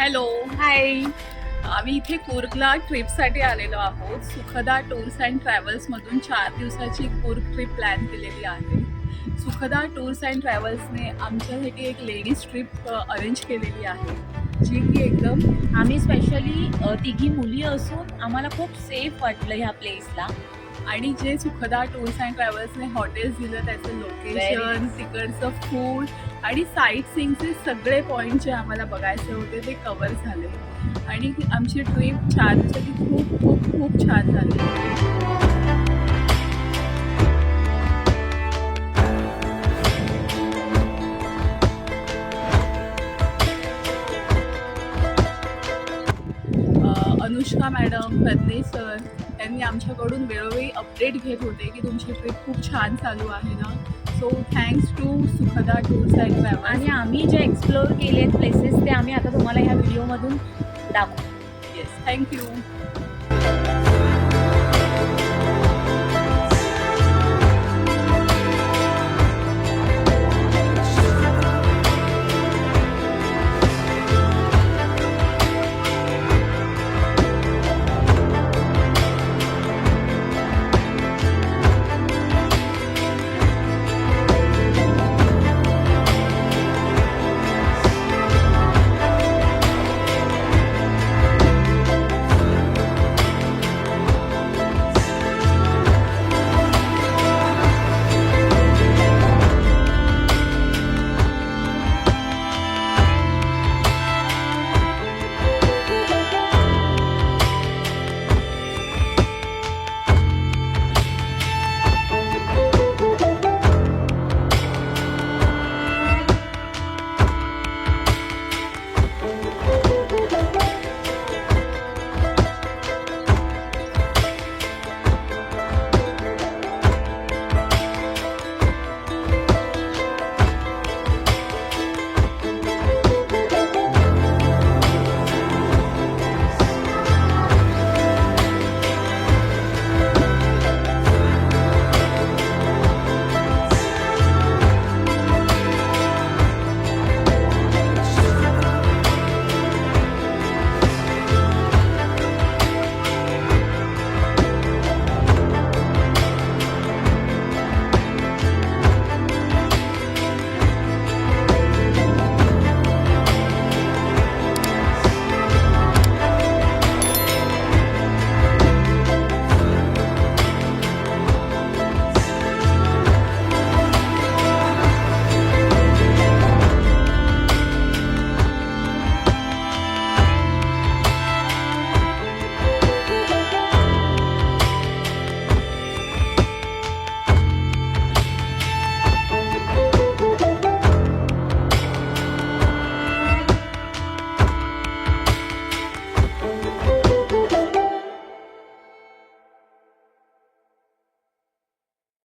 Hello, हाय. आम्ही इथे कूर्गला ट्रिपसाठी आलेलो आहोत. सुखदा टूर्स अँड ट्रॅव्हल्समधून 4 दिवसाची कूर्ग ट्रिप प्लॅन केलेली आहे. सुखदा टूर्स अँड ट्रॅव्हल्सने आमच्यासाठी एक लेडीज ट्रिप अरेंज केलेली आहे, जी की एकदम आम्ही स्पेशली तिघी मुली असून आम्हाला खूप सेफ वाटलं ह्या प्लेसला. आणि जे सुखदा टूर्स अँड ट्रॅव्हल्सने हॉटेल्स दिलं, त्याचं लोकेशन, तिकडचं फूड आणि साईट सीइंगचे सगळे पॉईंट जे आम्हाला बघायचे होते ते कवर झाले. आणि आमची ट्रिप 4 दिवसाची खूप खूप खूप छान झाली. अनुष्का मॅडम, प्रज्ञेश सर यांनी आमच्याकडून वेळोवेळी अपडेट घेत होते की तुमची ट्रिप खूप छान चालू आहे ना. So thanks to Sukhada tours and travels. आणि आम्ही जे एक्सप्लोअर केले प्लेसेस ते आम्ही आता तुम्हाला ह्या व्हिडिओमधून दाखवू. Yes, thank you.